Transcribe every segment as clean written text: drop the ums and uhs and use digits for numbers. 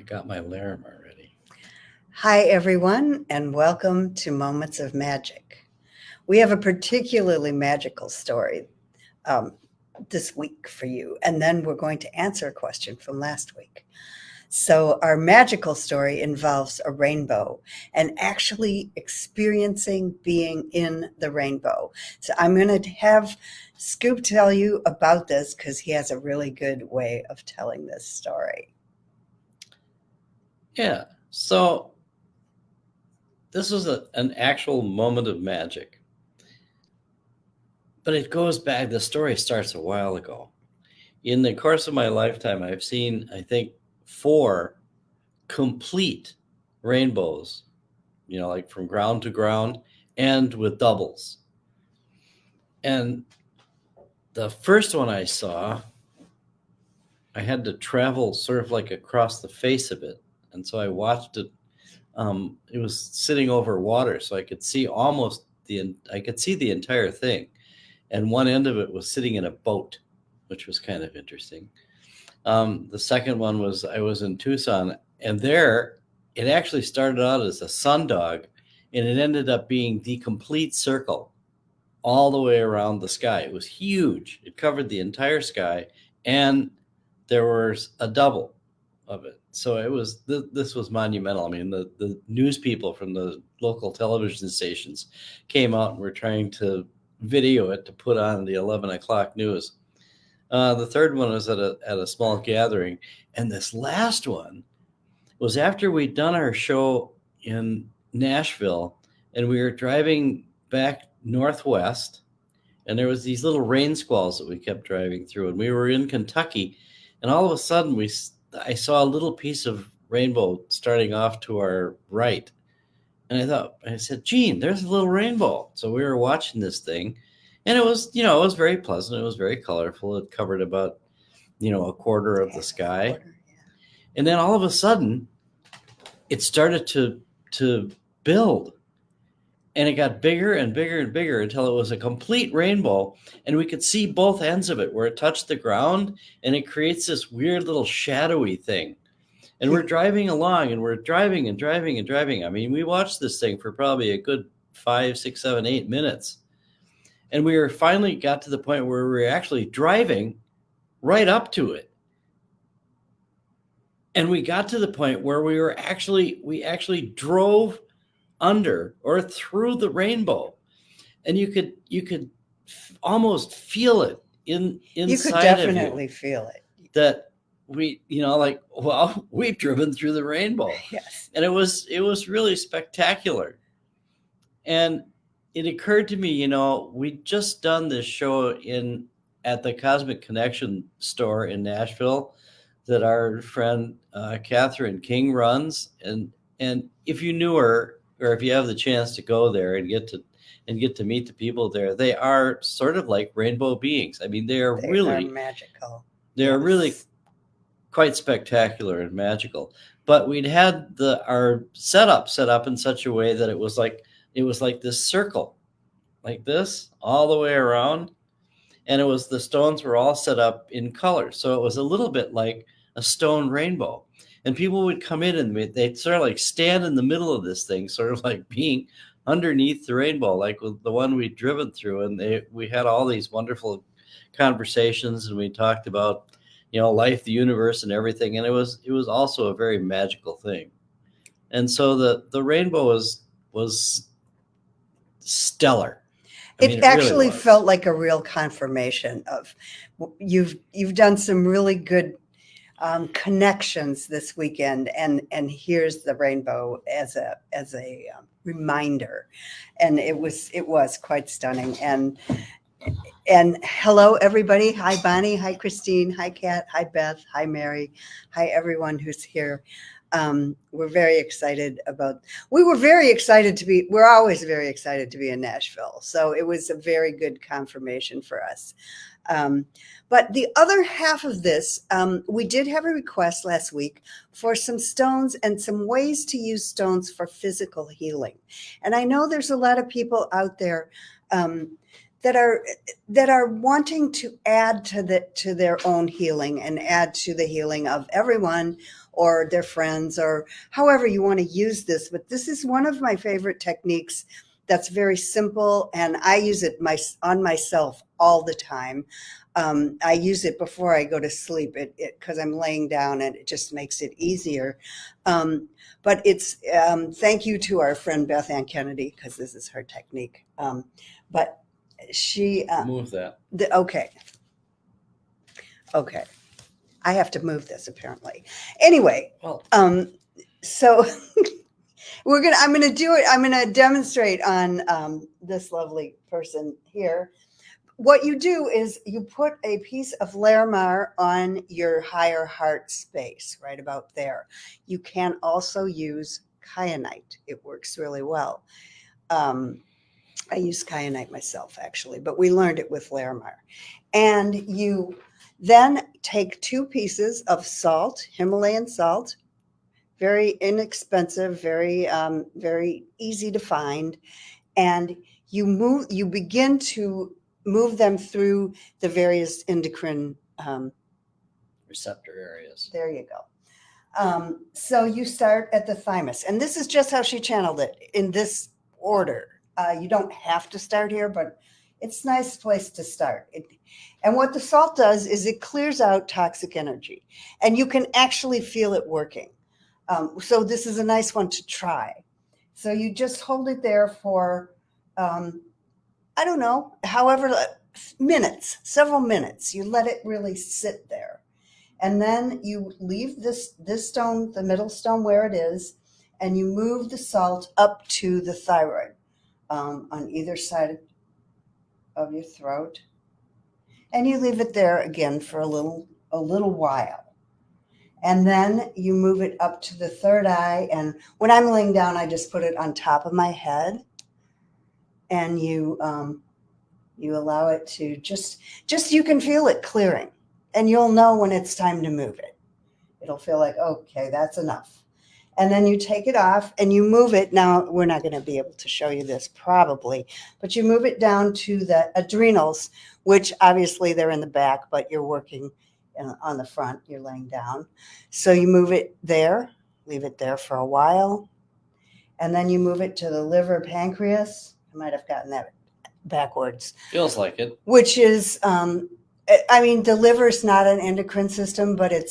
I got my alarm already. Hi, everyone, and welcome to Moments of Magic. We have a particularly magical story um, this week for you, and then we're going to answer a question from last week. So, our magical story involves a rainbow and actually experiencing being in the rainbow. So, I'm going to have Scoop tell you about this because he has a really good way of telling this story. Yeah. So this was an actual moment of magic. But it goes back, the story starts a while ago. In the course of my lifetime, I've seen, I think, 4 complete rainbows, like from ground to ground and with doubles. And the first one I saw, I had to travel sort of like across the face of it. And so I watched it. It was sitting over water, so I could see I could see the entire thing. And one end of it was sitting in a boat, which was kind of interesting. The second one was I was in Tucson, and there it actually started out as a sundog, and it ended up being the complete circle all the way around the sky. It was huge. It covered the entire sky, and there was a double of it. So this was monumental. I mean, the news people from the local television stations came out and were trying to video it to put on the 11 o'clock news. The third one was at a small gathering, and this last one was after we'd done our show in Nashville, and we were driving back northwest, and there was these little rain squalls that we kept driving through, and we were in Kentucky, and all of a sudden I saw a little piece of rainbow starting off to our right, and I said, Gene, there's a little rainbow. So we were watching this thing, and it was very pleasant. It was very colorful. It covered about, a quarter of the sky. Quarter, yeah. And then all of a sudden, it started to build, and it got bigger and bigger and bigger until it was a complete rainbow, and we could see both ends of it where it touched the ground, and it creates this weird little shadowy thing. And we're driving along, and we're driving and driving and driving. I mean, we watched this thing for probably a good 5, 6, 7, 8 minutes, and we were finally got to the point where we were actually driving right up to it. And we got to the point where we actually drove under or through the rainbow, and you could almost feel it inside You could of definitely you feel it. that like, well, we've driven through the rainbow. Yes. And it was really spectacular. And it occurred to me, we'd just done this show at the Cosmic Connection store in Nashville that our friend Catherine King runs, and if you knew her, or if you have the chance to go there and get to meet the people there, they are sort of like rainbow beings. I mean, They are magical. they are Yes. really quite spectacular and magical. But we'd had our setup set up in such a way that it was like this circle, like this, all the way around, and the stones were all set up in color, so it was a little bit like a stone rainbow. And people would come in, and they'd sort of like stand in the middle of this thing, sort of like being underneath the rainbow, like with the one we'd driven through. And we had all these wonderful conversations, and we talked about life, the universe, and everything. And it was also a very magical thing. And so the rainbow was stellar. It actually really felt like a real confirmation of you've done some really good connections this weekend, and here's the rainbow as a reminder, and it was quite stunning. And hello, everybody. Hi, Bonnie. Hi, Christine. Hi, Kat. Hi, Beth. Hi, Mary. Hi, everyone who's here. We're very excited we're always very excited to be in Nashville. So it was a very good confirmation for us. But the other half of this, we did have a request last week for some stones and some ways to use stones for physical healing. And I know there's a lot of people out there that are wanting to add to their own healing and add to the healing of everyone or their friends or however you want to use this. But this is one of my favorite techniques that's very simple, and I use it on myself all the time. I use it before I go to sleep because I'm laying down and it just makes it easier. But it's thank you to our friend Beth Ann Kennedy, because this is her technique. But she Move that. Okay. I have to move this apparently. Anyway, Well, so I'm gonna do it. I'm gonna demonstrate on this lovely person here. What you do is you put a piece of Larimar on your higher heart space, right about there. You can also use kyanite. It works really well. I use kyanite myself, actually, but we learned it with Larimar. And you then take 2 pieces of salt, Himalayan salt, very inexpensive, very easy to find, and you begin to move them through the various endocrine receptor areas. There you go. So you start at the thymus, and this is just how she channeled it in this order. You don't have to start here, but it's a nice place to start. And what the salt does is it clears out toxic energy, and you can actually feel it working. So this is a nice one to try. So you just hold it there for, I don't know, however, minutes, several minutes. You let it really sit there. And then you leave this stone, the middle stone where it is, and you move the salt up to the thyroid on either side of your throat. And you leave it there again for a little while. And then you move it up to the third eye. And when I'm laying down, I just put it on top of my head. And you allow it to just you can feel it clearing. And you'll know when it's time to move it. It'll feel like, okay, that's enough. And then you take it off and you move it. Now, we're not going to be able to show you this probably, but you move it down to the adrenals, which obviously they're in the back, but you're working on the front. You're laying down. So you move it there, leave it there for a while. And then you move it to the liver, pancreas. I might have gotten that backwards. Feels like it. Which is, the liver is not an endocrine system, but it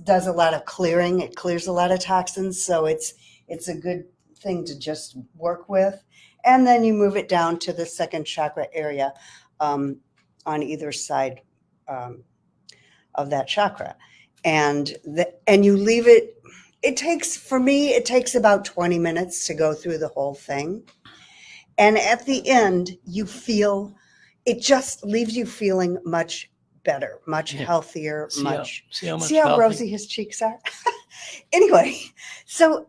does a lot of clearing. It clears a lot of toxins, so it's a good thing to just work with. And then you move it down to the second chakra area on either side of that chakra, and you leave it. It takes about 20 minutes to go through the whole thing, and at the end, you feel it just leaves you feeling much better, much healthier, see how rosy his cheeks are. Anyway, so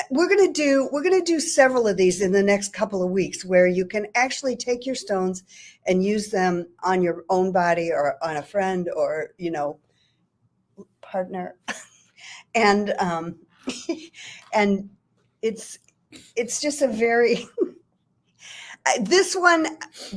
we're going to do several of these in the next couple of weeks, where you can actually take your stones and use them on your own body or on a friend or partner, and and it's just a very this one,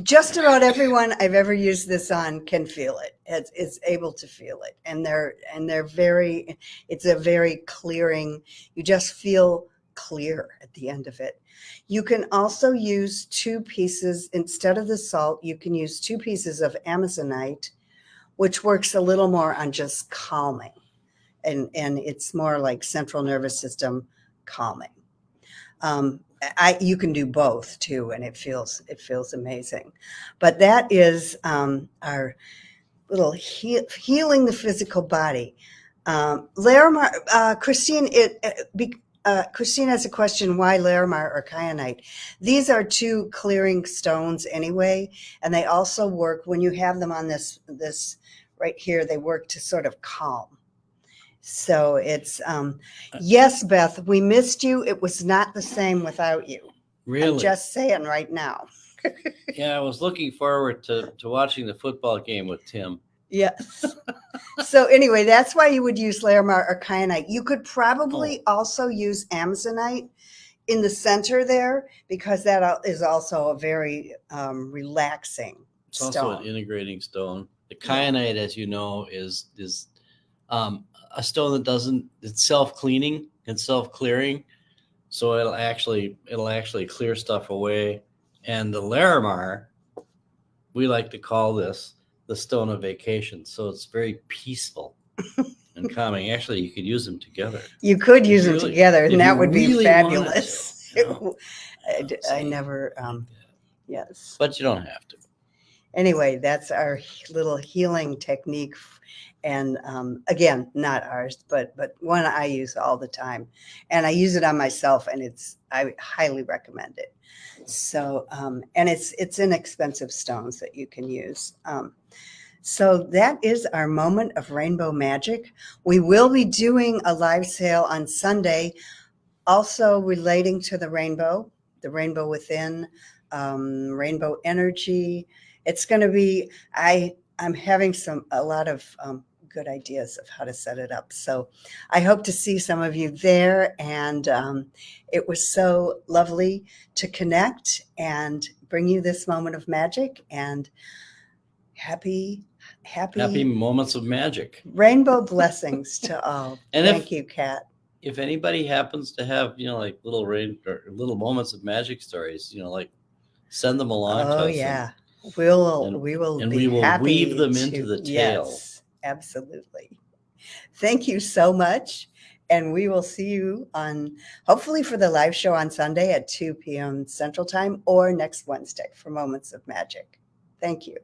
just about everyone I've ever used this on can feel it. It's able to feel it, and they're very. It's a very clearing. You just feel clear at the end of it. You can also use 2 pieces instead of the salt. You can use 2 pieces of amazonite, which works a little more on just calming, and it's more like central nervous system calming. You can do both too, and it feels amazing. But that is our little healing the physical body. Larimar, Christine, Christine has a question: why Larimar or kyanite? These are 2 clearing stones anyway, and they also work when you have them on this right here. They work to sort of calm. So it's, yes, Beth, we missed you. It was not the same without you. Really? I'm just saying right now. Yeah, I was looking forward to watching the football game with Tim. Yes. So anyway, that's why you would use Larimar or kyanite. You could probably also use amazonite in the center there because that is also a very relaxing It's also an stone. integrating stone. The kyanite, as you know, is a stone that doesn't, it's self-cleaning and self-clearing, so it'll actually clear stuff away. And the Larimar, we like to call this the stone of vacation. So it's very peaceful and calming. Actually, you could use them together. You could use them together, and that would be fabulous. You know, I never, yes. But you don't have to. Anyway, that's our little healing technique. And again, not ours, but one I use all the time. And I use it on myself, and I highly recommend it. So, and it's inexpensive stones that you can use. So that is our moment of rainbow magic. We will be doing a live sale on Sunday, also relating to the rainbow within, rainbow energy. It's going to be, I'm having a lot of good ideas of how to set it up. So I hope to see some of you there. And it was so lovely to connect and bring you this moment of magic, and happy moments of magic. Rainbow blessings to all. And thank you, Kat. If anybody happens to have, like little little moments of magic stories, like send them along to us. Oh yeah. We will weave them into the tale. Yes, absolutely. Thank you so much. And we will see you hopefully for the live show on Sunday at 2 p.m. Central Time, or next Wednesday for Moments of Magic. Thank you.